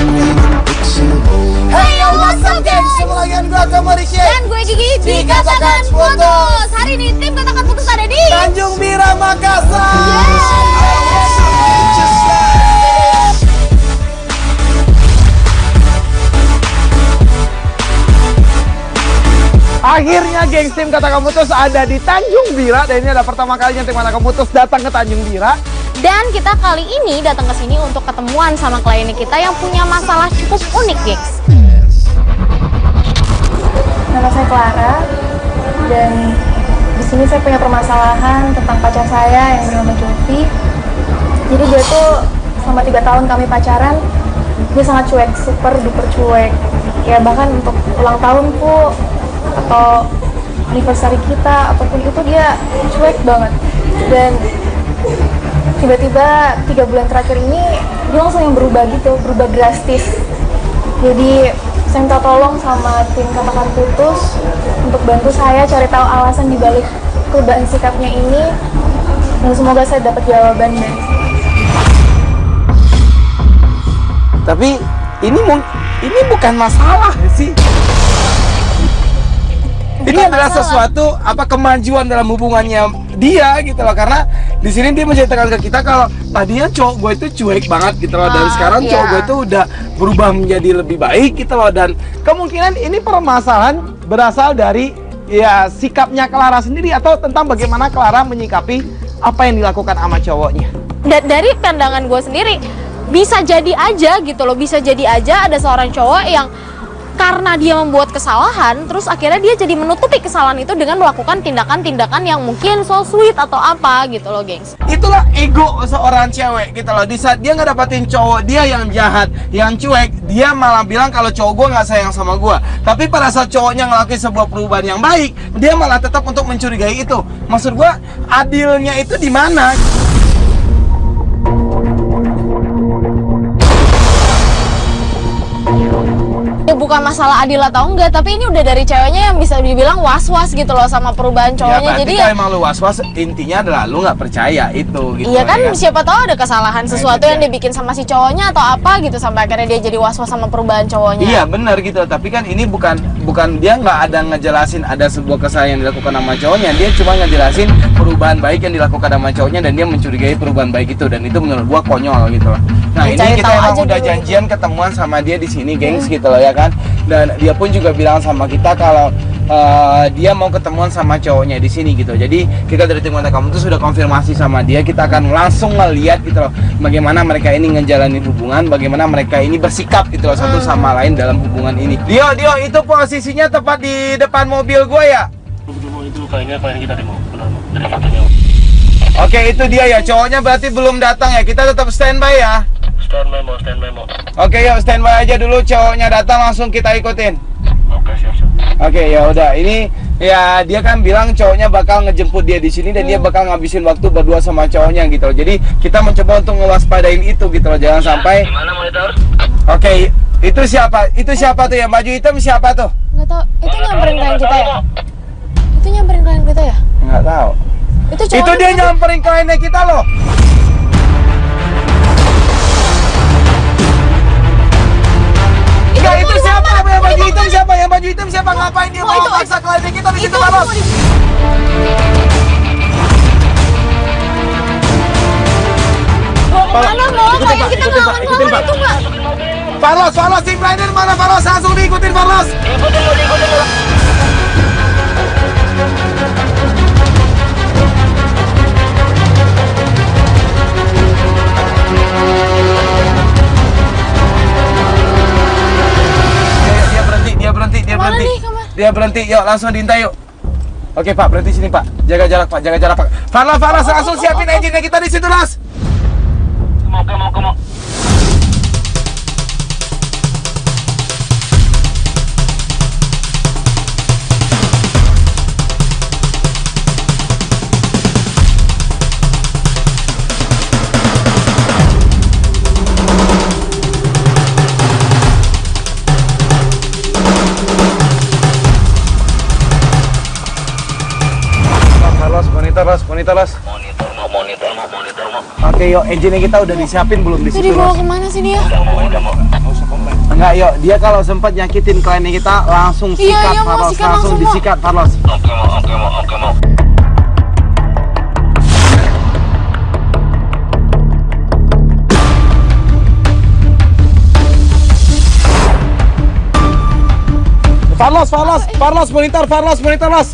Hey yo, what's up guys? Semua lagi gue Agama Rishy Dan gue Gigi di Katakan Putus. Hari ini tim Katakan Putus ada di Tanjung Bira, Makassar. Akhirnya gengs tim Katakan Putus ada di Tanjung Bira. Dan ini adalah pertama kalinya tim Katakan Putus datang ke Tanjung Bira. Dan kita kali ini datang ke sini untuk ketemuan sama klien kita yang punya masalah cukup unik, gengs. Nama saya Clara, dan di sini saya punya permasalahan tentang pacar saya yang bernama Jovi. Jadi dia tuh selama 3 tahun kami pacaran, dia sangat cuek, super duper cuek. Ya bahkan untuk ulang tahun pun atau anniversary kita apapun itu dia cuek banget. Dan tiba-tiba 3 bulan terakhir ini dia langsung yang berubah gitu, berubah drastis. Jadi saya minta tolong sama tim Katakan Putus untuk bantu saya cari tahu alasan dibalik perubahan sikapnya ini, dan semoga saya dapat jawaban dari sini. Tapi ini bukan masalah sih. Ini adalah sesuatu kemajuan dalam hubungannya dia gitu loh, karena di sini dia menceritakan ke kita kalau tadinya cowok gue itu cuek banget gitu loh, dan sekarang cowok gue itu udah berubah menjadi lebih baik gitu loh, dan kemungkinan ini permasalahan berasal dari ya sikapnya Clara sendiri atau tentang bagaimana Clara menyikapi apa yang dilakukan sama cowoknya. Dari pandangan gue sendiri bisa jadi aja gitu loh, bisa jadi aja ada seorang cowok yang karena dia membuat kesalahan, terus akhirnya dia jadi menutupi kesalahan itu dengan melakukan tindakan-tindakan yang mungkin so sweet atau apa gitu loh, gengs. Itulah ego seorang cewek gitu loh. Di saat dia nggak dapetin cowok dia yang jahat, yang cuek, dia malah bilang kalau cowok gue nggak sayang sama gue. Tapi pada saat cowoknya ngelakuin sebuah perubahan yang baik, dia malah tetap untuk mencurigai itu. Maksud gue, adilnya itu di mana? Ya bukan masalah adil atau enggak, tapi ini udah dari ceweknya yang bisa dibilang was-was gitu loh sama perubahan cowoknya. Ya, jadi kalau emang lu was-was, intinya adalah lu nggak percaya itu gitu. Iya kan, ya. siapa tahu ada kesalahan sesuatu yang dibikin sama si cowoknya atau apa gitu sampai akhirnya dia jadi was-was sama perubahan cowoknya. Iya benar gitu, tapi kan ini bukan dia nggak ada ngejelasin ada sebuah kesalahan yang dilakukan sama cowoknya. Dia cuma ngejelasin perubahan baik yang dilakukan sama cowoknya, dan dia mencurigai perubahan baik itu, dan itu menurut gua konyol gitu loh. Nah ini kita emang udah janjian ketemuan sama dia di sini, gengs gitu loh ya kan. Dan dia pun juga bilang sama kita kalau dia mau ketemuan sama cowoknya di sini gitu. Jadi kita dari tim Katakan Putus sudah konfirmasi sama dia. Kita akan langsung ngeliat gitu loh bagaimana mereka ini ngejalanin hubungan, bagaimana mereka ini bersikap gitu loh satu sama lain dalam hubungan ini. Dio, itu posisinya tepat di depan mobil gue ya? Itu kayaknya klien kita demo, benar dari fotonya. Oke, itu dia ya, cowoknya berarti belum datang ya. Kita tetap standby ya. Stand memo. Oke, yuk standby aja dulu, cowoknya datang langsung kita ikutin. Oke, siap. Oke, ya udah. Ini ya dia kan bilang cowoknya bakal ngejemput dia di sini, dan dia bakal ngabisin waktu berdua sama cowoknya gitu loh. Jadi kita mencoba untuk ngewaspadain itu gitu loh, jangan sampai. Gimana monitor? Oke, itu siapa? Itu siapa tuh ya? Baju hitam siapa tuh? Nggak tahu, itu nyamperin klien kita ya? Itu nyamperin klien kita ya? Nggak tahu. Itu dia nyamperin kliennya kita loh. Enggak, itu siapa? Yang baju hitam siapa? Yang baju hitam siapa? Ngapain dia mau paksa kliennya kita di situ, Carlos? Mana mau klien kita ngelawan itu nggak? Carlos, si kliennya mana? Carlos, langsung diikutin Carlos. Ikutin. Dia berhenti, yuk langsung diintai yuk. Oke Pak, berhenti sini Pak. Jaga jarak Pak. Farlas, langsung siapin engine-nya kita di situ, Las. Mau. Monitor, Las. Monitor mau. Oke, yuk engine-nya kita udah disiapin belum di Itu situ, dibawa Las? kemana sih dia? Udah mau. Nggak usah, Enggak, yuk. Dia kalau sempat nyakitin kliennya kita langsung Iya, sikat, iya, mau Carlos. sikat, Langsung langsung, mau. disikat, Carlos. Oke mau. Carlos, monitor, Los. Monitor mau.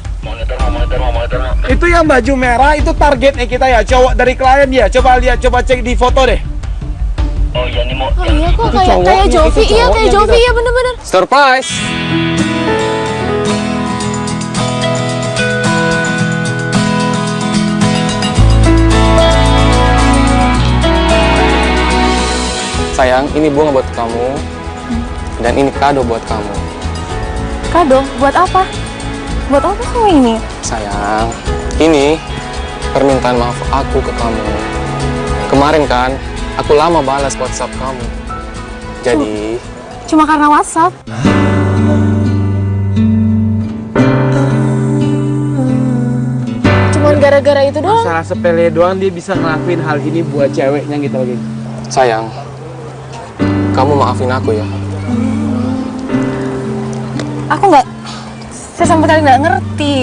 Itu yang baju merah itu targetnya kita ya, cowok dari klien dia. Coba lihat, coba cek di foto deh. Oh iya nih mau. Oh iya kok kayak cowoknya, Jovi, itu iya kayak cowoknya Jovi, gitu. iya bener-bener. Surprise. Sayang, ini bunga buat kamu. Dan ini kado buat kamu. Kado? Buat apa? Buat apa semua ini? Sayang, ini permintaan maaf aku ke kamu. Kemarin kan, aku lama balas WhatsApp kamu. Jadi, Cuma karena WhatsApp? Cuman gara-gara itu doang. Masalah sepele doang dia bisa ngelakuin hal ini buat ceweknya gitu lagi. sayang, kamu maafin aku ya. Saya sama sekali nggak ngerti.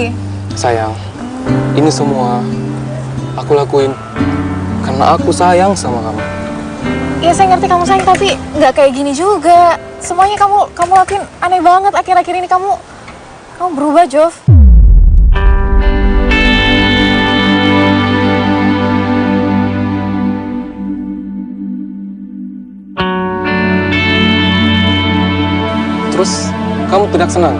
Sayang, ini semua aku lakuin karena aku sayang sama kamu. Iya saya ngerti kamu sayang, tapi nggak kayak gini juga. Semuanya kamu lakuin aneh banget. Akhir-akhir ini kamu berubah, Jov. Terus, kamu tidak senang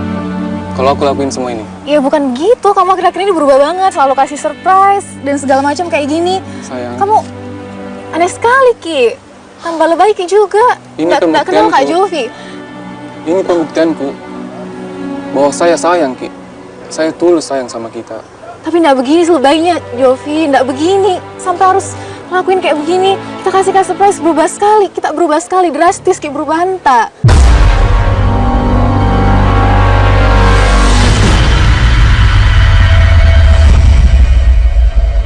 kalau aku lakuin semua ini? Ya bukan gitu, kamu akhir-akhir ini berubah banget. Selalu kasih surprise dan segala macam kayak gini. Sayang, Kamu aneh sekali, Ki. Tambah lebay Ki juga. Ini Nggak kenal Kak pembuktianku. Jovi. ini pembuktianku bahwa saya sayang, Ki. Saya tulus sayang sama kita. Tapi nggak begini sebaiknya, Jovi. Nggak begini. Sampai harus ngelakuin kayak begini. Kita kasih surprise berubah sekali. Kita berubah sekali, drastis, Ki. Berubah hanta.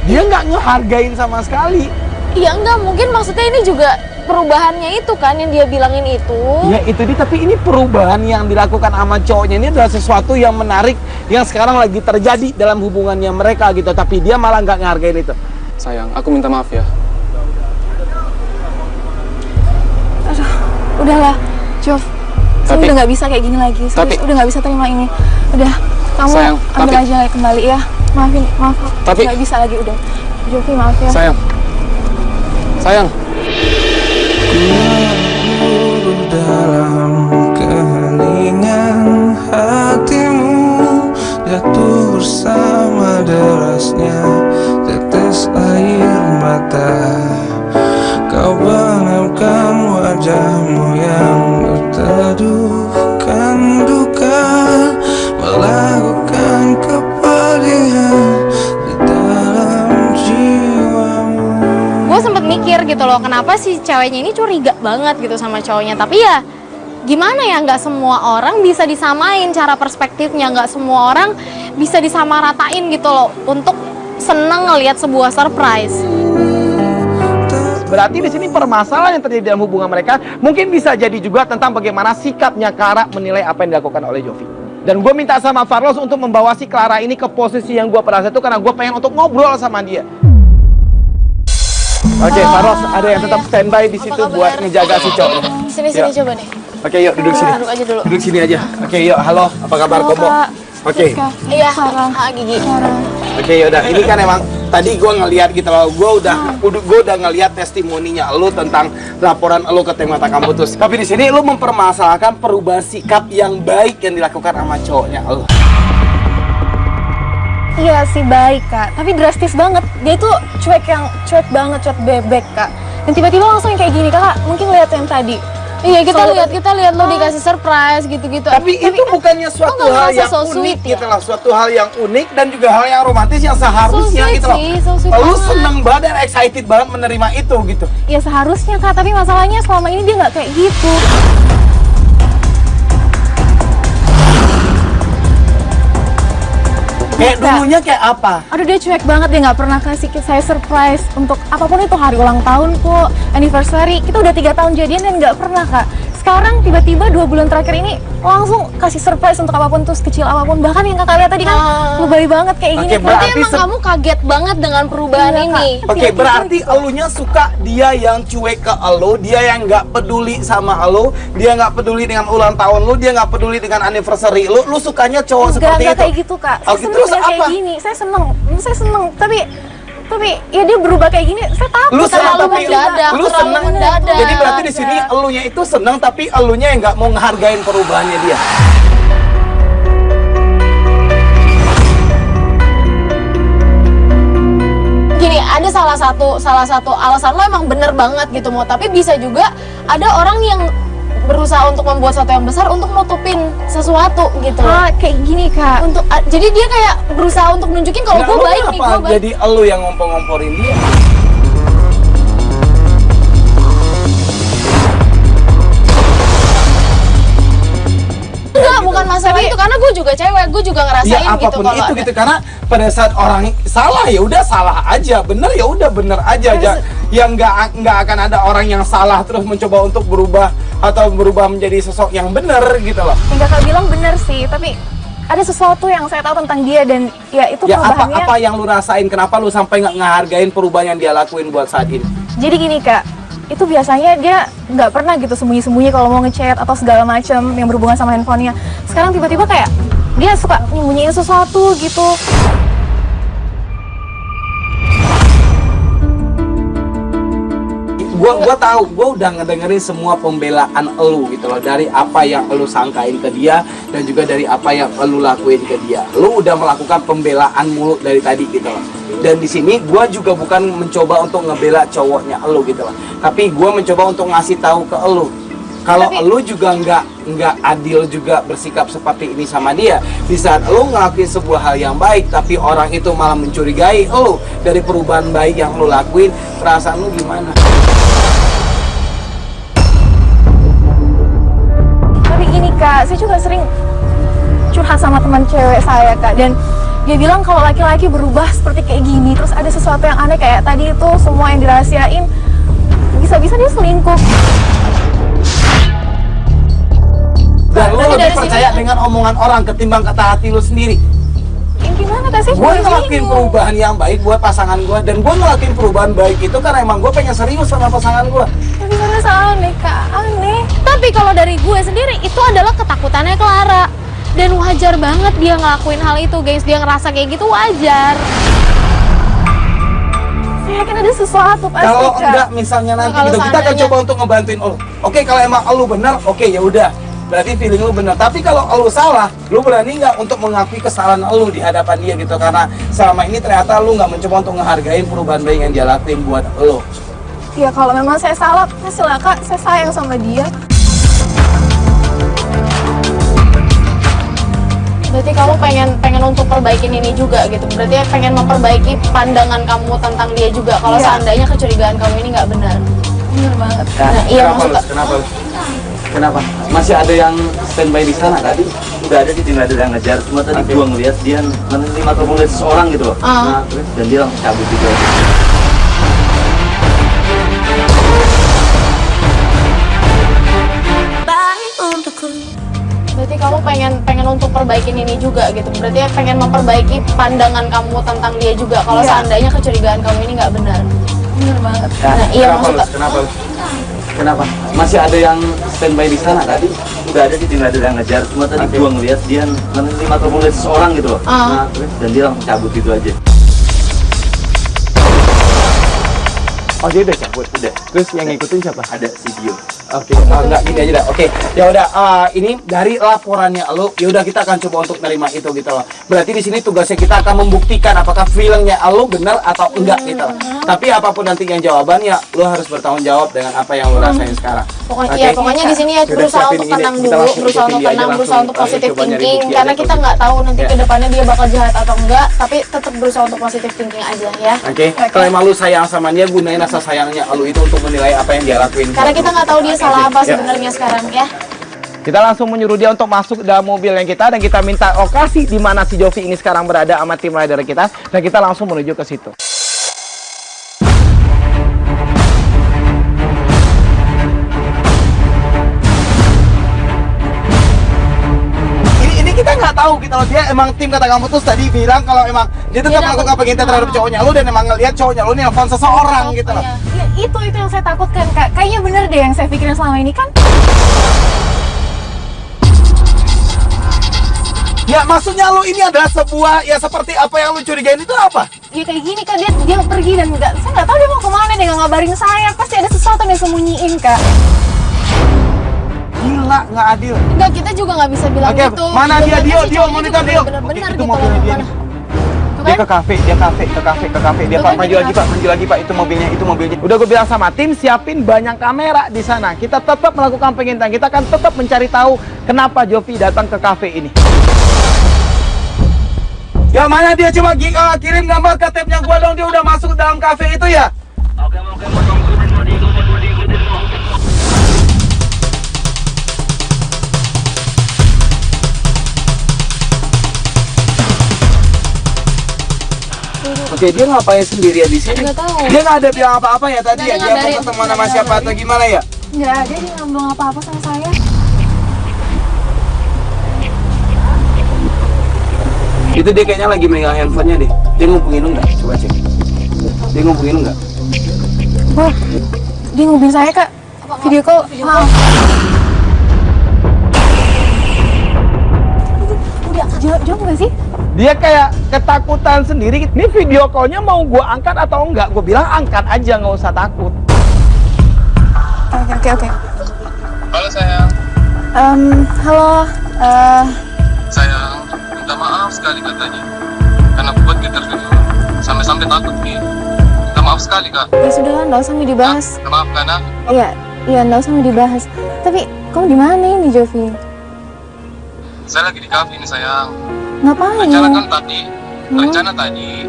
Dia nggak ngehargain sama sekali. Iya enggak, mungkin maksudnya ini juga perubahannya itu kan yang dia bilangin itu. Ya itu dia, tapi ini perubahan yang dilakukan sama cowoknya ini adalah sesuatu yang menarik yang sekarang lagi terjadi dalam hubungannya mereka gitu. Tapi dia malah nggak ngehargain itu. Sayang, aku minta maaf ya. Udahlah, Jov. Saya Tapi- udah nggak bisa kayak gini lagi. Serius, Tapi- udah nggak bisa terima ini. Udah, kamu Sayang, ambil tapi- aja kembali ya. Maaf. Tapi- Nggak bisa lagi udah. Jovi, maaf ya. Sayang. Sayang. Dalam keheningan hatimu jatuh bersama derasnya tetes air mata. Kau benamkan wajahmu yang berteduhkan duka, melakukan kepedihan di dalam jiwamu. Gue sempet mikir gitu loh, kenapa si ceweknya ini curiga banget gitu sama cowoknya. Tapi ya gimana ya, nggak semua orang bisa disamain cara perspektifnya, nggak semua orang bisa disamaratain gitu loh untuk seneng ngelihat sebuah surprise. Berarti di sini permasalahan yang terjadi dalam hubungan mereka mungkin bisa jadi juga tentang bagaimana sikapnya Clara menilai apa yang dilakukan oleh Jovi. Dan gue minta sama Carlos untuk membawa si Clara ini ke posisi yang gue perasa itu karena gue pengen untuk ngobrol sama dia. Oke, Carlos, ada yang tetap standby di situ kabar? buat ngejaga si cowok. Sini Yuk. coba deh. Oke, yuk duduk sini. Duduk aja dulu. Duduk sini aja. Oke, yuk. Halo, apa kabar Halo, Komo? Kak. Oke. Siska. Iya, Sarah. Gigi. Sarah. Oke, yaudah. Ini kan emang tadi gue ngeliat gitu loh. Gue udah ngeliat testimoninya lo tentang laporan lo ke tim mata kampus. Tapi di sini lo mempermasalahkan perubahan sikap yang baik yang dilakukan sama cowoknya lo. Iya sih baik, Kak. Tapi drastis banget. Dia tuh cuek banget, cuek bebek, Kak. Dan tiba-tiba langsung kayak gini, Kakak. Mungkin lihat yang tadi. Iya, kita Soalnya- lihat lo dikasih surprise gitu-gitu. Tapi itu bukannya suatu nggak hal ngerasa yang so unik sweet ya? gitu loh. Suatu hal yang unik dan juga hal yang romantis yang seharusnya So sweet gitu loh. sih, so sweet Lo banget. seneng banget dan excited banget menerima itu gitu. Ya seharusnya, Kak. Tapi masalahnya selama ini dia nggak kayak gitu. Kayak dulunya kayak apa? Aduh, dia cuek banget. Dia nggak pernah kasih saya surprise untuk apapun itu, hari ulang tahun kok, anniversary. Kita udah 3 tahun jadian dan nggak pernah, Kak. sekarang tiba-tiba 2 bulan terakhir ini langsung kasih surprise untuk apapun tuh, sekecil apapun. Bahkan yang kakak lihat tadi kan lebay banget kayak gini. Oke, Berarti berarti emang kamu kaget banget dengan perubahan Iya, Kak. ini. Oke, berarti elunya suka dia yang cuek ke elu, dia yang nggak peduli sama elu, dia nggak peduli dengan ulang tahun lu, dia nggak peduli dengan anniversary lu sukanya cowok seperti Enggak itu. kayak gitu, Kak. Oh, Saya gitu. seneng Terus dengan kayak apa? gini. Saya seneng. Tapi ya dia berubah kayak gini. Saya takut. Lu senang terlalu tapi mendadak, lu terlalu senang. mendadak. Jadi berarti di sini elunya itu senang tapi elunya yang nggak mau ngehargain perubahannya dia. Gini, ada salah satu alasan lo emang bener banget gitu mau, tapi bisa juga ada orang yang berusaha untuk membuat sesuatu yang besar untuk nutupin sesuatu gitu loh. Kayak gini, Kak. Jadi dia kayak berusaha untuk nunjukin kalau Nah, gue lu baik nih, kenapa gue baik. jadi elu yang ngompor-ngomporin dia? Enggak, bukan masalah itu karena gue juga cewek, gue juga ngerasain Ya gitu apapun kalau itu ada. gitu, karena pada saat orang salah ya udah salah aja, bener ya udah bener aja. Yang nggak akan ada orang yang salah terus mencoba untuk berubah atau berubah menjadi sosok yang bener gitu loh. Yang kakak bilang bener sih, tapi ada sesuatu yang saya tahu tentang dia dan ya itu Ya perubahannya. apa yang lu rasain, kenapa lu sampai nggak ngehargain perubahan yang dia lakuin buat saat ini? Jadi gini, Kak, itu biasanya dia nggak pernah gitu sembunyi-sembunyi kalau mau ngechat atau segala macam yang berhubungan sama handphonenya. Sekarang tiba-tiba kayak dia suka nyembunyiin sesuatu gitu. Gua tahu, gua udah ngedengerin semua pembelaan elu gitu loh, dari apa yang elu sangkain ke dia dan juga dari apa yang elu lakuin ke dia. Lu udah melakukan pembelaan mulut dari tadi gitu loh. Dan di sini gua juga bukan mencoba untuk ngebela cowoknya elu gitu loh, tapi gua mencoba untuk ngasih tahu ke elu kalau elu juga nggak adil juga bersikap seperti ini sama dia. Di saat elu ngelakuin sebuah hal yang baik tapi orang itu malah mencurigai elu dari perubahan baik yang elu lakuin, perasaan lu gimana? Tapi gini, Kak, saya juga sering curhat sama teman cewek saya, Kak, dan dia bilang kalau laki-laki berubah seperti kayak gini, terus ada sesuatu yang aneh kayak tadi itu semua yang dirahasiain, bisa-bisa dia selingkuh. Dan lu Berarti lebih dari percaya sini- dengan omongan orang ketimbang kata hati lu sendiri. Yang gimana, Kak? Saya Gue juga ngelakuin bingung. perubahan yang baik buat pasangan gue, dan gue ngelakuin perubahan baik itu karena emang gue pengen serius sama pasangan gue. Tapi merasa aneh, Kak, aneh. Tapi kalau dari gue sendiri itu adalah ketakutannya Clara. Dan wajar banget dia ngelakuin hal itu, guys. Dia ngerasa kayak gitu wajar. Saya yakin ada sesuatu pasti, Kalau Kak. enggak misalnya nanti Kalau gitu, kita akan seandainya- coba untuk ngebantuin lu. Oke, kalau emang lu benar, oke ya udah. Berarti feeling lu benar. Tapi kalau lu salah, lu berani nggak untuk mengakui kesalahan lu di hadapan dia gitu? Karena selama ini ternyata lu nggak mencoba untuk ngehargain perubahan baik yang dia lakuin buat lu. Ya kalau memang saya salah, pastilah, Kak, saya sayang sama dia. Berarti kamu pengen untuk perbaikin ini juga gitu. Berarti pengen memperbaiki pandangan kamu tentang dia juga. Kalau Iya. seandainya kecurigaan kamu ini nggak benar. Bener banget, Kak. Nah, iya, Kenapa maksud- lu? Kenapa lu? Kenapa? Masih ada yang standby di sana tadi? Udah ada sih, tinggal ada yang ngejar. Cuma tadi gua ngeliat dia menerima telepon dari seseorang gitu loh. Ah. Nah, terus dan dia langsung cabut gitu aja. Berarti kamu pengen untuk perbaikin ini juga gitu. Berarti pengen memperbaiki pandangan kamu tentang dia juga. Kalau Iya. seandainya kecurigaan kamu ini nggak benar. Bener banget. Nah, iya, Kenapa lu? maksud- Kenapa lu? Kenapa? Masih ada yang standby di sana tadi? Udah ada sih, tinggal ada yang ngejar. Cuma tadi gua ngeliat dia menerima telepon dari seseorang gitu loh. Ah. Nah, terus dan dia langsung cabut gitu aja. Oh, dia udah cabut. Udah, Terus yang ngikutin siapa? ada video. Oke, enggak gini aja dah. Oke, ya udah. Ini dari laporannya lo, ya udah kita akan coba untuk nerima itu gitu loh. Berarti di sini tugasnya kita akan membuktikan apakah feelingnya lo benar atau enggak gitu loh. Tapi apapun nanti yang jawabannya, lo harus bertanggung jawab dengan apa yang lo rasain sekarang. Pokoknya, Oke? iya, pokoknya di sini ya Yaudah, berusaha siapin untuk ini. tenang Kita dulu, langsung berusaha ikutin untuk dia aja, tenang, berusaha untuk langsung positive coba nyari thinking. bukti Karena aja kita kalau nggak tahu nanti Ya. ke depannya dia bakal jahat atau enggak, tapi tetap berusaha untuk positive thinking aja ya. Oke, kalau emang lu sayang sama dia, gunain rasa sayangnya lu itu untuk menilai apa yang dia lakuin. Karena kita nggak tahu dia salah apa Ya. sebenarnya sekarang ya. Kita langsung menyuruh dia untuk masuk ke dalam mobil yang kita dan kita minta lokasi di mana si Jovi ini sekarang berada sama tim rider kita dan kita langsung menuju ke situ. tahu gitu loh, dia emang tim kata kamu tuh tadi bilang kalau emang dia tetap melakukan pengintaian terhadap cowoknya lu dan emang ngeliat cowoknya lu nelfon seseorang gitu loh. Ya, itu yang saya takutkan Kak. Kayaknya bener deh yang saya pikirin selama ini kan. Ya maksudnya lu ini adalah sebuah ya seperti apa yang lu curigain itu apa? Ya kayak gini Kak, dia pergi dan saya nggak tahu dia mau kemana, dia nggak ngabarin saya. Pasti ada sesuatu yang sembunyiin Kak. Gila, nggak adil. Enggak, kita juga nggak bisa bilang Oke, gitu. mana dia? Sebenarnya Dio, si Dio, cowoknya monitor juga Dio. bener-bener Oke, itu gitu mobilnya loh, dia mana. nih. Tuh Dia kan? ke kafe, dia Tuh kan, maju kita lagi Pak, itu mobilnya. Udah gue bilang sama tim siapin banyak kamera di sana. Kita tetap melakukan pengintaian, kita akan tetap mencari tahu kenapa Jovi datang ke kafe ini. Ya mana dia, coba kirim gambar ke tapnya gua dong, dia udah masuk dalam kafe itu ya. Oke, dia ngapain sendirian di sini? Nggak tahu. Dia nggak ada bilang apa-apa ya tadi Nggak ya? ada Dia mau ngabarin. ketemu sama siapa atau gimana ya? Nggak ada, dia nggak bilang apa-apa sama saya. Itu dia kayaknya lagi megang handphonenya deh. Dia ngubungin lu nggak? Coba cek. Dia ngubungin lu nggak? Wah, dia ngubungin saya Kak. Video call, maaf. Udah jawab nggak sih? Dia kayak ketakutan sendiri. Ini video call-nya mau gua angkat atau enggak? Gua bilang angkat aja, nggak usah takut. Oke. Halo sayang. Halo. Sayang, minta maaf sekali kak tadi. Karena buat kita dulu. Sampai-sampai takut nih. Minta maaf sekali kak. Ya sudah lah, nggak usah dibahas. Maaf karena Iya, nggak usah dibahas. Tapi kamu di mana ini, Jovi? saya lagi di kafe ini sayang. Ngapain? Rencana tadi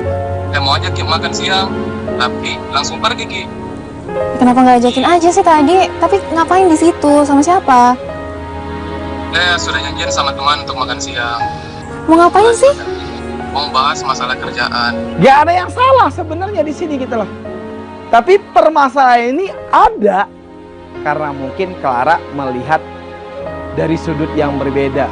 mau ajakin makan siang, tapi langsung pergi Ki. Kenapa nggak ajakin aja sih tadi? Tapi ngapain di situ? Sama siapa? Sudah janjian sama teman untuk makan siang. Mau ngapain sih? Mau bahas masalah kerjaan. Gak ada yang salah sebenarnya di sini gitu loh. Tapi permasalahan ini ada karena mungkin Clara melihat dari sudut yang berbeda.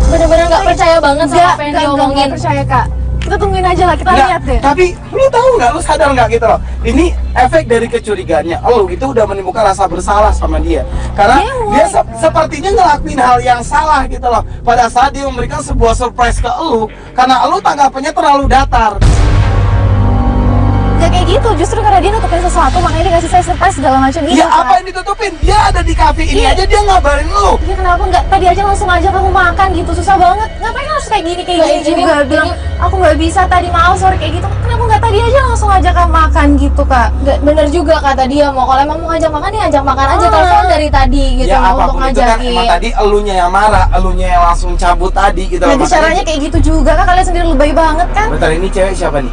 Bener-bener nggak percaya banget sama apa yang dia omongin. Nggak percaya Kak. Kita tungguin aja lah, kita lihat deh. Tapi lu tahu nggak, lu sadar nggak gitu loh? Ini efek dari kecurigaannya. Lu itu udah menimbulkan rasa bersalah sama dia. Karena dia sepertinya ngelakuin hal yang salah gitu loh. Pada saat dia memberikan sebuah surprise ke lu, karena lu tanggapannya terlalu datar. Gak kayak gitu, justru karena dia nutupin sesuatu, makanya dia kasih saya surprise segala macam itu. Ya Kak. apa yang ditutupin? Dia ada di kafe ini Iya. aja dia ngabarin lu. Dia kenapa nggak tadi aja langsung aja kamu makan gitu, susah banget. Ngapain harus kayak gini juga bilang aku nggak bisa tadi, maaf sorry kayak gitu. Kenapa nggak tadi aja langsung aja kamu makan gitu Kak? Nggak, bener juga kata dia, mau kalau emang mau ngajak makan ya ajak makan aja, telepon dari tadi gitu Ya mau untuk apapun itu kan ngajakin. emang tadi elunya yang marah, elunya yang langsung cabut tadi gitu loh. Nanti Makanya- caranya kayak gitu juga Kak, kalian sendiri lebay banget kan? Bentar, ini cewek siapa nih?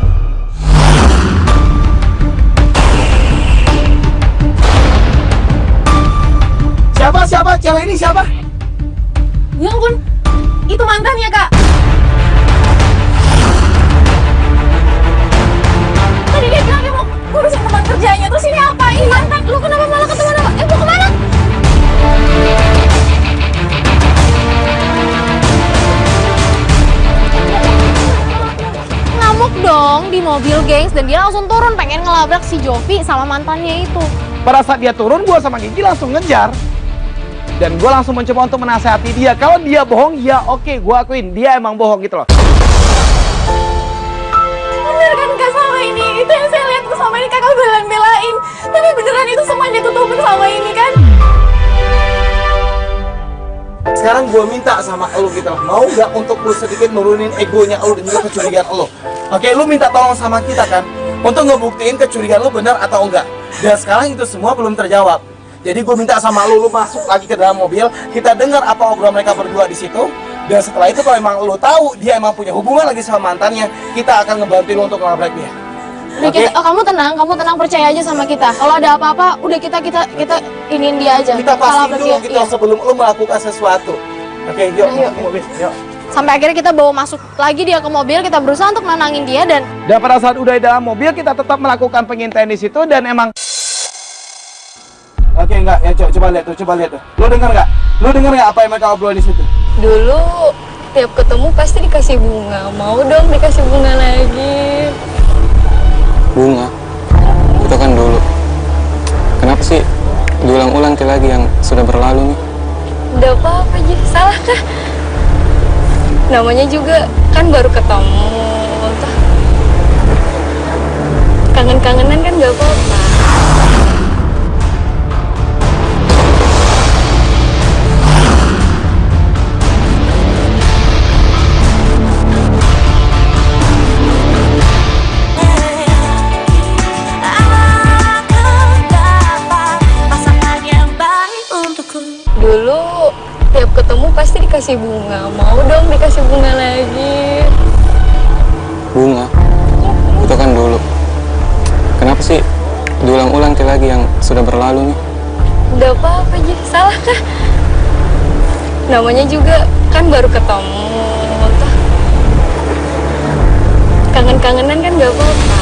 Siapa? Cewek ini siapa? Ya ampun, itu mantannya Kak. Tadi dia bilang dia mau ngurusin tempat kerjanya, terus ini apa? Ini mantan, lu kenapa malah ketemu sama? Mau kemana? Ngamuk dong di mobil gengs dan dia langsung turun pengen ngelabrak si Jovi sama mantannya itu. Pada saat dia turun, gua sama Gigi langsung ngejar. Dan gua langsung mencoba untuk menasehati dia. Kalau dia bohong, ya oke, gua akuin dia emang bohong gitu loh. Bener kan Kak sama ini? Itu yang saya lihat tuh sama ini Kakak belain. Tapi beneran itu semua ditutupin sama ini kan? Sekarang gua minta sama lu gitu loh. Mau nggak untuk lu sedikit nurunin egonya lu dan juga kecurigaan lu? Oke, lu minta tolong sama kita kan? Untuk ngebuktiin kecurigaan lu benar atau enggak. Dan sekarang itu semua belum terjawab. Jadi gue minta sama lu masuk lagi ke dalam mobil, kita dengar apa obrolan mereka berdua di situ. Dan setelah itu kalau emang lu tahu dia emang punya hubungan lagi sama mantannya, kita akan ngebantu lu untuk ngelabrak dia. Udah kamu tenang percaya aja sama kita. Kalau ada apa-apa, udah kita iniin dia aja. Kita pastiin dulu dia, gitu iya. sebelum lu melakukan sesuatu. Oke, yuk, Yuk. ke mobil, yuk. Sampai akhirnya kita bawa masuk lagi dia ke mobil, kita berusaha untuk nenangin dia dan pada saat udah di dalam mobil, kita tetap melakukan pengintaian di situ dan emang. Oke, enggak, ya coba lihat tuh. Lu denger nggak apa yang mereka obrolin di situ? Dulu tiap ketemu pasti dikasih bunga. Mau dong dikasih bunga lagi. Bunga? Itu kan dulu. Kenapa sih diulang-ulang lagi yang sudah berlalu nih? Udah apa-apa Ji, salah kah? Namanya juga kan baru ketemu. Tuh. Kangen-kangenan kan gak apa-apa. Dulu tiap ketemu pasti dikasih bunga. Mau dong dikasih bunga lagi. Bunga? Itu kan dulu. Kenapa sih diulang-ulang lagi yang sudah berlalu nih? Udah apa-apa Ji, salah kah? Namanya juga kan baru ketemu. Tuh. Kangen-kangenan kan gak apa-apa.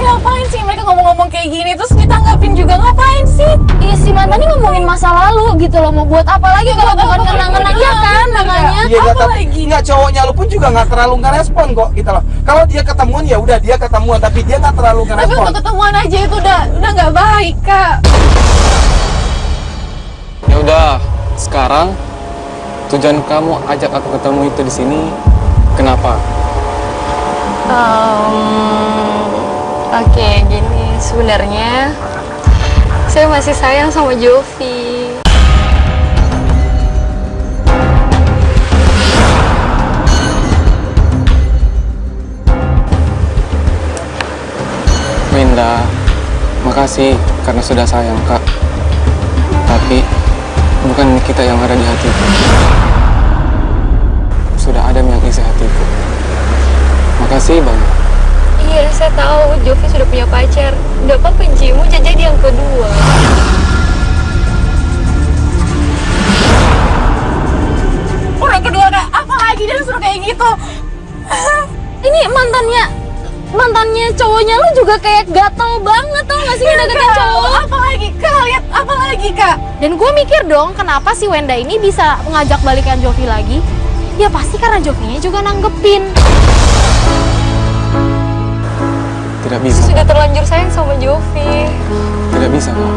Ngapain sih mereka ngomong-ngomong kayak gini terus ditanggapin juga, ngapain sih? Iya si mantan ini ngomongin masa lalu gitu loh, mau buat apa lagi kalau bukan kenang-kenang ya kan namanya. Iya, Apa tapi lagi? nggak, cowoknya lu pun juga nggak terlalu ngerespon kok gitu loh. Kalau dia ketemuan ya udah dia ketemuan, tapi dia nggak terlalu Tapi ngerespon. untuk ketemuan aja itu udah nggak baik kak. Ya udah, sekarang tujuan kamu ajak aku ketemu itu di sini kenapa? Oke, gini sebenarnya saya masih sayang sama Jovi. Winda, makasih karena sudah sayang kak. Tapi bukan kita yang ada di hatiku. Sudah Adam yang isi hatiku. Makasih banyak. Iya, saya tahu Jovi sudah punya pacar. Udah apa-apa Ji, mau jadi yang kedua. Orang kedua ada apa lagi dia suruh kayak gitu? Ini mantannya cowoknya lu juga kayak gatel banget, tau gak sih ngedeketin cowok? Apa lagi kak? Lihat apa lagi kak? Dan gue mikir dong, kenapa si Wenda ini bisa ngajak balikan Jovi lagi? Ya pasti karena Jovinya juga nanggepin. Tidak bisa. Sudah terlanjur sayang sama Jovi. Tidak bisa kak.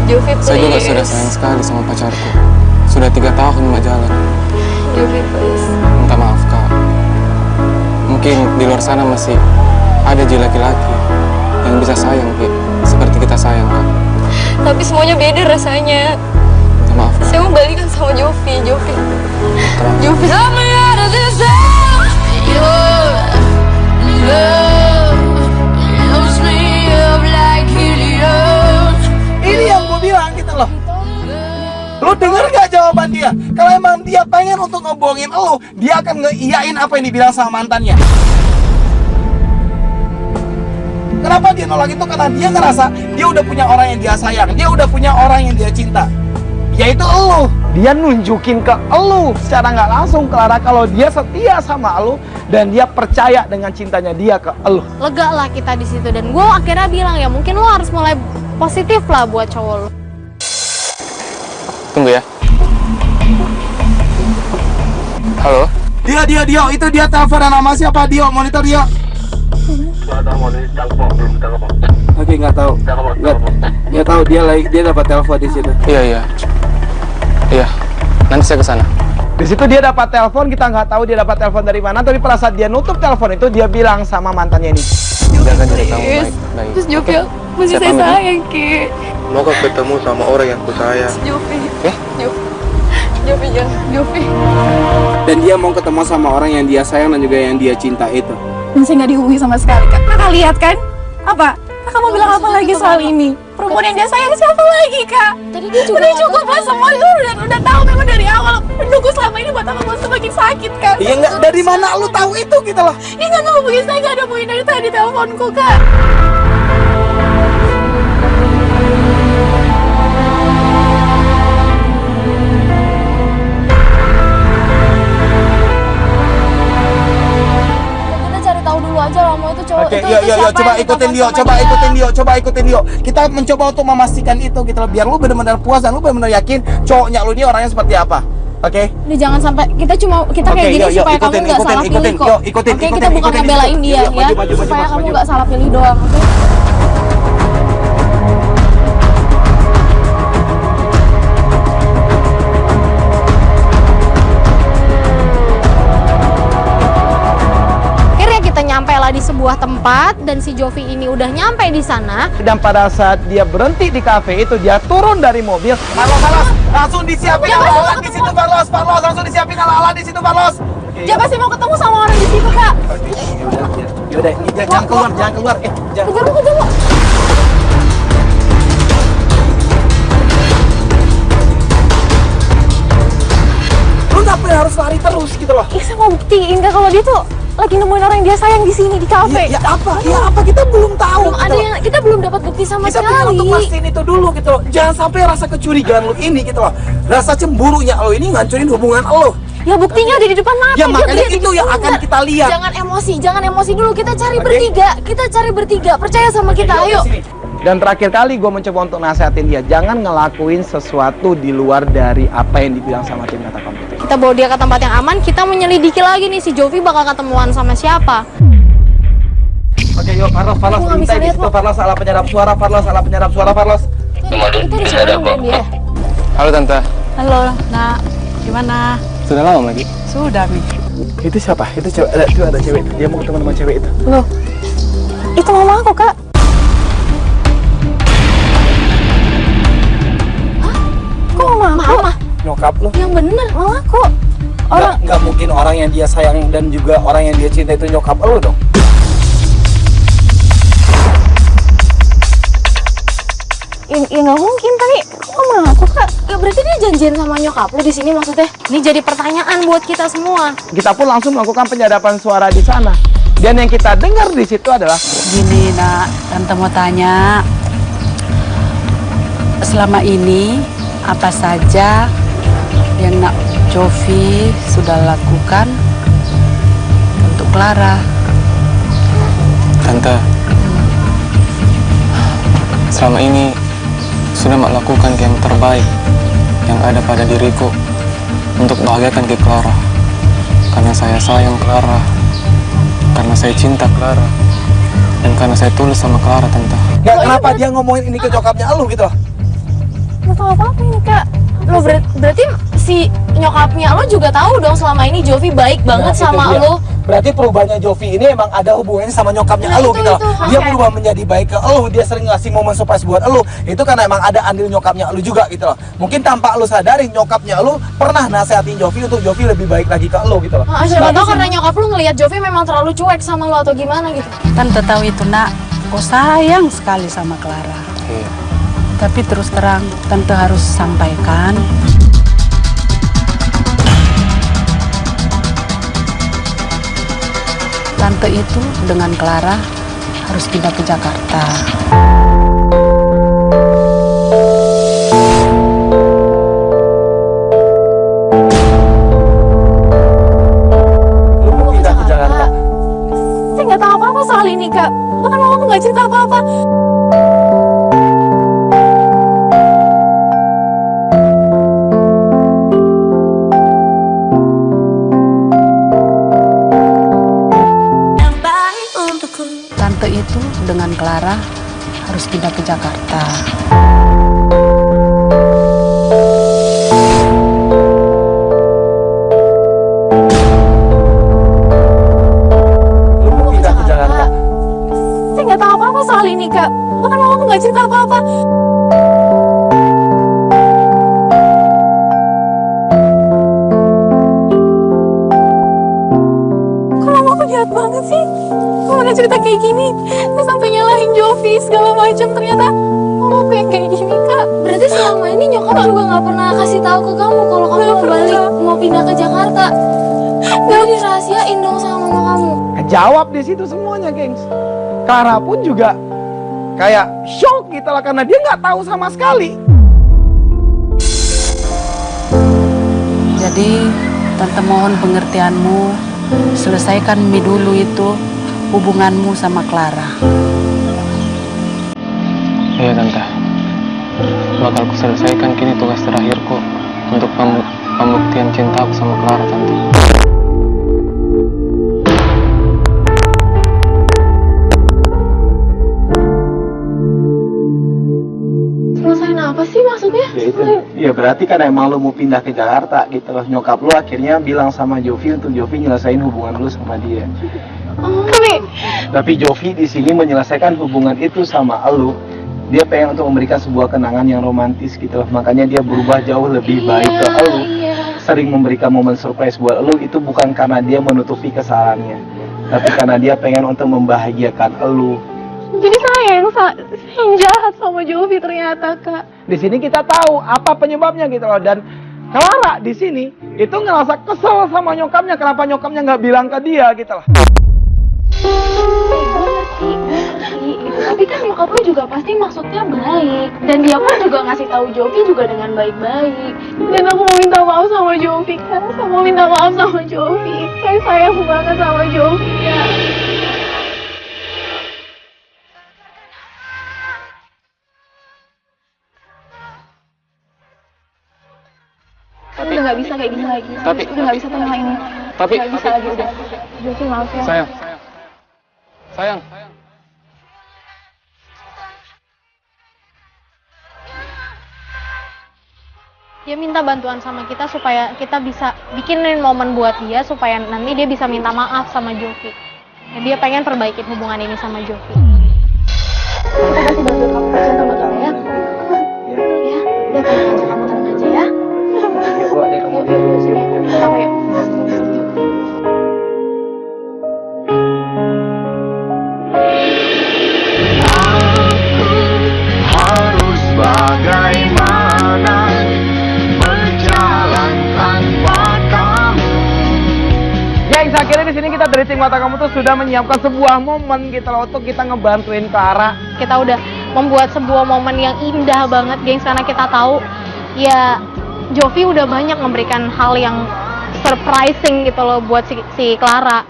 Jovi please. Saya juga sudah sayang sekali sama pacarku. Sudah 3 tahun mak jalan. Jovi please. Minta maaf kak. Mungkin di luar sana masih ada ji laki-laki yang bisa sayang Ki, seperti kita sayang kak. Tapi semuanya beda rasanya. Minta maaf kak. Saya mau balikan sama Jovi. Jovi. Jovi. Ini yang gue bilang gitu loh. Lu denger gak jawaban dia? Kalau emang dia pengen untuk ngebohongin lu, dia akan ngeiyain apa yang dibilang sama mantannya. Kenapa dia nolak itu? Karena dia ngerasa dia udah punya orang yang dia sayang, dia udah punya orang yang dia cinta, yaitu elu. Dia nunjukin ke elu secara nggak langsung, Clara, kalau dia setia sama elu dan dia percaya dengan cintanya dia ke elu. Lega lah kita di situ, dan gue akhirnya bilang ya mungkin lo harus mulai positif lah buat cowok lo. Tunggu ya. Halo? Dio, itu dia telepon, nama siapa? Dio, monitor Dio. Oke, nggak tahu. Nggak tahu, dia dapat telepon di situ. Iya. Nanti saya ke sana. Di situ dia dapat telepon, kita nggak tahu dia dapat telepon dari mana, tapi pada saat dia nutup telepon itu dia bilang sama mantannya ini. Jaga diri kamu baik-baik. Terus Jovi Oke. masih Saya saya pamit, ya. sayang Ki. Mau kau ketemu sama orang yang ku sayang. Jovi. Eh? Jovi jangan. Jovi. Dan dia mau ketemu sama orang yang dia sayang dan juga yang dia cinta itu. Masih nggak dihubungi sama sekali kak. Kakak lihat kan? Apa? Kakak mau bilang apa lagi soal ini? Perempuan yang dia sayang siapa lagi kak? Tadi dia juga Udah cukup lah semua itu udah tahu memang dari awal. Menunggu selama ini buat apa? Buat semakin sakit kak. Iya nggak, dari mana lu tahu itu gitu loh? Dia nggak ngehubungin saya, nggak ada hubungin dari tadi teleponku kak. kita cari tahu dulu aja aja Romo itu cowok. Oke, itu yuk, siapa coba yang ikutin ditelepon Dio, sama coba dia? ikutin Dio. Kita mencoba untuk memastikan itu gitu loh, biar lu benar-benar puas dan lu benar-benar yakin cowoknya lu ini orangnya seperti apa. Oke? Ini jangan sampai kita kayak Oke, gini yuk, supaya kamu ikutin, nggak salah ikutin, pilih kok. yuk, ikutin, Oke, kita ikutin, bukan ikutin, ngebelain ikutin. dia Yuk, ya, maju, supaya Mas, kamu maju. nggak salah pilih doang. Oke? Akhirnya kita nyampe lah di sebuah tempat dan si Jovi ini udah nyampe di sana. Dan pada saat dia berhenti di kafe itu, dia turun dari mobil. Carlos, langsung disiapin alat-alat di situ, Carlos, langsung disiapin alat-alat di situ, Carlos. Dia pasti mau ketemu sama orang di situ, Kak. Yaudah, ini jangan keluar. Jangan. Kejar lu. Lu ngapain harus lari terus gitu loh? Ih, saya mau buktiin Kak kalau dia tuh lagi nemuin orang yang dia sayang di sini di kafe. Ya apa kita belum tahu. Belum ada yang kita belum dapat bukti sama kita sekali. pengen untuk pastiin itu dulu gitu loh. Jangan sampai rasa kecurigaan lu ini gitu loh, rasa cemburunya lo ini ngancurin hubungan lo. Ya buktinya ada di depan mata. Ya, Dia makanya lihat itu yang sebentar. akan kita lihat. Jangan emosi dulu. Kita cari Oke. bertiga. Percaya sama kita, ayo. Dan terakhir kali gue mencoba untuk nasehatin dia, jangan ngelakuin sesuatu di luar dari apa yang dibilang sama tim data komputer. Kita bawa dia ke tempat yang aman. Kita menyelidiki lagi nih si Jovi bakal ketemuan sama siapa. Oke, yuk, Carlos, Aku nggak bisa minta di lihat, situ, Pak. Carlos, salah penyerap suara, Carlos. Kita disuruh nungguin dia. Halo Tante, Halo, nak. Gimana? sudah lama lagi? Sudah, Mi. Itu siapa? Itu cewek, itu ada cewek. Dia mau ketemu sama cewek itu. Loh, itu mama aku, Kak. Hah? Kok mama aku? Nyokap lo. Yang bener, mama aku. Nggak mungkin orang yang dia sayang dan juga orang yang dia cinta itu nyokap lo dong. Ya nggak mungkin, tapi kok mama aku, Kak? Ya berarti dia janjian sama nyokap lu di sini maksudnya? Ini jadi pertanyaan buat kita semua. Kita pun langsung melakukan penyadapan suara di sana. Dan yang kita dengar di situ adalah Gini nak, tante mau tanya, selama ini apa saja yang nak Jovi sudah lakukan untuk Clara? Tante, selama ini sudah melakukan yang terbaik yang ada pada diriku untuk bahagiakan ke Clara. Karena saya sayang Clara, karena saya cinta Clara, dan karena saya tulus sama Clara, Tante. nggak kenapa dia ngomongin ini ke nyokapnya lo gitu loh. Nggak tahu apa-apa ini, Kak. Lo berarti si nyokapnya lo juga tahu dong selama ini Jovi baik banget Nah, itu sama dia. lo. Berarti perubahannya Jovi ini emang ada hubungannya sama nyokapnya Nah, lo itu, gitu. itu. Dia Oke. berubah menjadi baik ke lo, dia sering ngasih momen surprise buat lo. Itu karena emang ada andil nyokapnya lo juga gitu loh. Mungkin tanpa lo sadarin nyokapnya lo pernah nasehatin Jovi untuk Jovi lebih baik lagi ke lo gitu loh. Siapa tahu karena nyokap lo ngelihat Jovi memang terlalu cuek sama lo atau gimana gitu. Tante tahu itu nak, kau sayang sekali sama Clara. Iya. Tapi terus terang, tante harus sampaikan tante itu dengan Clara harus pindah ke Jakarta. Lo mau pindah ke Jakarta. Saya nggak tahu apa-apa soal ini, Kak. Bahkan mama aku nggak cerita apa-apa. Tante itu dengan Clara harus pindah ke Jakarta. Lo mau pindah ke Jakarta. Saya nggak tahu apa-apa soal ini, Kak. Bahkan mama aku nggak cerita apa-apa. Kok mama aku jahat banget sih? Kok ada cerita kayak gini? Dia sampai nyalahin Jovi segala macam. Ternyata mama aku yang kayak gini, Kak. Berarti selama ini nyokap juga nggak pernah kasih tahu ke kamu kalau kamu mau balik, mau pindah ke Jakarta. Nggak dirahasiain dong sama mama kamu. Jawab di situ semuanya, gengs. Clara pun juga kayak shock gitu lah karena dia nggak tahu sama sekali. Jadi tante mohon pengertianmu, selesaikan mie dulu itu hubunganmu sama Clara. Iya Tante, bakal ku selesaikan kini tugas terakhirku untuk pembuktian cintaku sama Clara Tante. Selesain apa sih maksudnya? Ya itu, ya berarti kan emang lu mau pindah ke Jakarta gitu loh. Nyokap lu akhirnya bilang sama Jovi untuk Jovi nyelesain hubungan lu sama dia. Tapi Jovi di sini menyelesaikan hubungan itu sama lu. Dia pengen untuk memberikan sebuah kenangan yang romantis gitu loh. Makanya dia berubah jauh lebih baik ke lu. Sering memberikan momen surprise buat lu, itu bukan karena dia menutupi kesalahannya, tapi karena dia pengen untuk membahagiakan lu. Jadi saya yang jahat sama Jovi ternyata, Kak. Di sini kita tahu apa penyebabnya gitu loh. Dan Clara di sini itu ngerasa kesel sama nyokapnya, kenapa nyokapnya nggak bilang ke dia gitu loh. Tapi kan nyokap lu juga pasti maksudnya baik. Dan dia pun juga ngasih tahu Jovi juga dengan baik-baik. Dan aku mau minta maaf sama Jovi, Kak. Saya mau minta maaf sama Jovi. Saya sayang banget sama Jovi, Kak. Tapi Udah nggak bisa kayak gini lagi. Tapi Udah nggak bisa terima ini. Tapi Nggak bisa lagi udah. Jovi maaf ya. Sayang. Dia minta bantuan sama kita supaya kita bisa bikinin momen buat dia supaya nanti dia bisa minta maaf sama Jovi. Dan dia pengen perbaikin hubungan ini sama Jovi. Kita kasih bantuan kamu percaya sama kita ya. Ya, udah kamu aja, kamu tenang aja ya. Yuk, sini. Kamu yuk. Harus bagaimana berjalan tanpa kamu. Gengs, akhirnya di sini kita dari tim Mata Kamu tuh sudah menyiapkan sebuah momen gitu loh untuk kita ngebantuin Clara. Kita udah membuat sebuah momen yang indah banget, gengs, karena kita tahu ya Jovi udah banyak memberikan hal yang surprising gitu loh buat si Clara.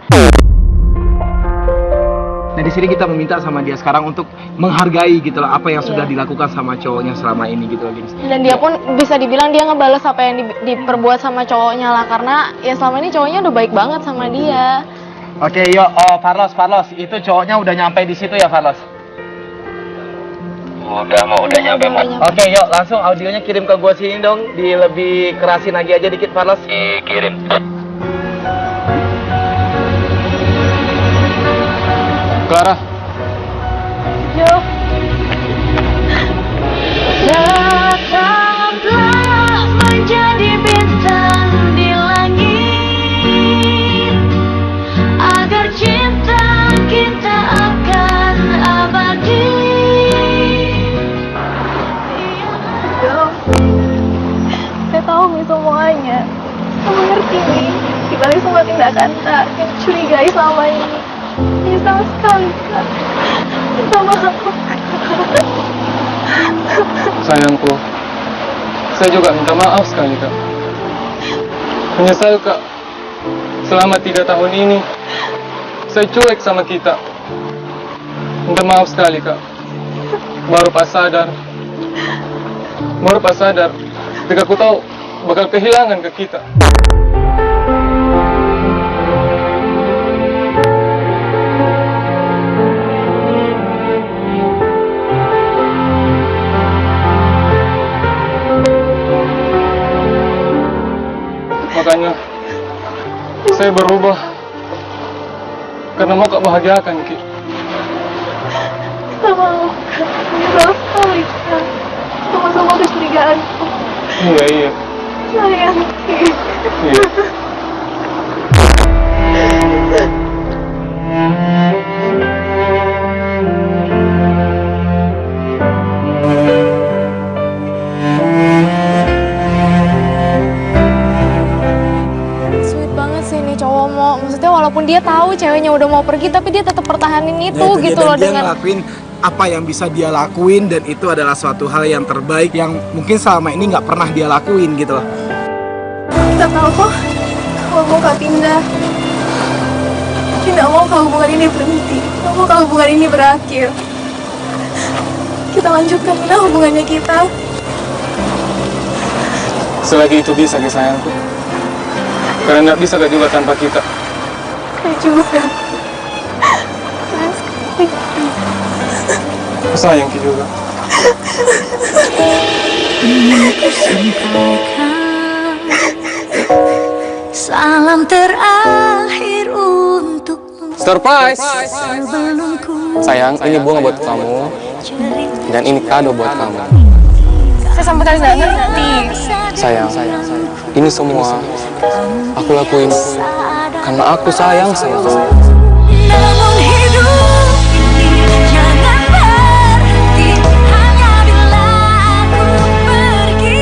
Nah di sini kita meminta sama dia sekarang untuk menghargai gitu loh apa yang sudah dilakukan sama cowoknya selama ini gitu loh, gengs. Dan dia pun bisa dibilang dia ngebales apa yang diperbuat sama cowoknya lah, karena ya selama ini cowoknya udah baik banget sama dia. Oke, yuk, Carlos, itu cowoknya udah nyampe di situ ya, Carlos? Udah nyampe. Oke, yuk, langsung audionya kirim ke gua sini dong, lebih kerasin lagi aja dikit, Carlos. Kirim. Clara, Jo. Tetaplah menjadi bintang di langit, agar cinta kita akan abadi. Jo. Saya tahu nih semuanya. Kamu ngerti nih, dibalik semua tindakan tak yang curigai selama ini. Ini sama sekali, Kak. Minta maaf. sayangku, saya juga minta maaf sekali Kak. Menyesal Kak, selama 3 tahun ini saya cuek sama kita. Minta maaf sekali Kak. Baru pas sadar ketika aku tahu bakal kehilangan ke kita. Makanya saya berubah karena mau Kak bahagiakan Ki. Sama lo, Kak. Menyesal sekali, Kak. Sama-sama kecurigaanku. Iya. Sayang, Ki. Iya. Sweet banget sih nih cowok mau. Maksudnya walaupun dia tahu ceweknya udah mau pergi, tapi dia tetap pertahanin itu gitu loh dia dengan ngelakuin apa yang bisa dia lakuin, dan itu adalah suatu hal yang terbaik yang mungkin selama ini nggak pernah dia lakuin gitu loh. Kita tahu kok kalau gue gak pindah, Gigi nggak mau kalau hubungan ini berhenti, nggak mau kalau hubungan ini berakhir. Kita lanjutkan lah hubungannya kita. Selagi itu bisa, Ki sayangku. Karena nggak bisa Ki juga tanpa kita. Kayak juga. Aku sayang Ki juga. Salam terakhir untukmu. Surprise! Sebelum ku Sayang, ini bunga buat kamu. Dan ini kado buat kamu. Saya sama sekali nggak ngerti. Sayang, ini semua aku lakuin karena aku sayang sama kamu. namun hidup ini jangan berhenti hanya bila aku pergi.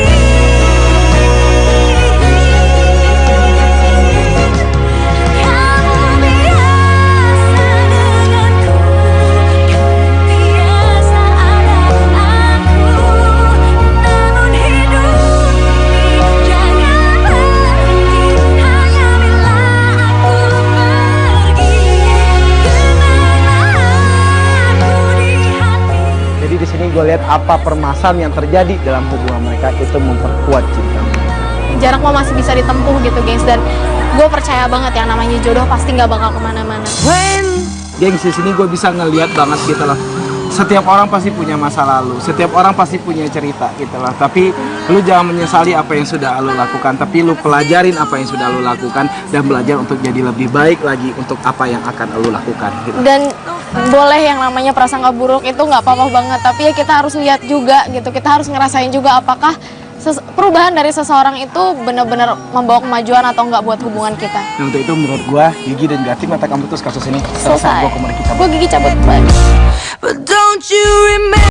Kamu biasa denganku, biasa ada aku. Namun hidup ini jangan berhenti hanya bila aku pergi. Jadi di sini gue lihat apa permasalahan yang terjadi dalam hubungan mereka itu memperkuat cinta mereka. Jarak mah masih bisa ditempuh gitu guys, dan gue percaya banget yang namanya jodoh pasti nggak bakal kemana-mana. Gengs, di sini gue bisa ngelihat banget gitu loh. Setiap orang pasti punya masa lalu, setiap orang pasti punya cerita gitu loh. Tapi lu jangan menyesali apa yang sudah lu lakukan, tapi lu pelajarin apa yang sudah lu lakukan dan belajar untuk jadi lebih baik lagi untuk apa yang akan lu lakukan gitu. Dan boleh yang namanya prasangka buruk itu nggak apa-apa banget, tapi ya kita harus lihat juga gitu, kita harus ngerasain juga apakah perubahan dari seseorang itu benar-benar membawa kemajuan atau nggak buat hubungan kita. Nah, untuk itu menurut gue, Gigi dan Gatin mata kamu putus kasus ini. Selesai. Gue kemarin kita Gue Gigi cabut. Bye. But don't you remember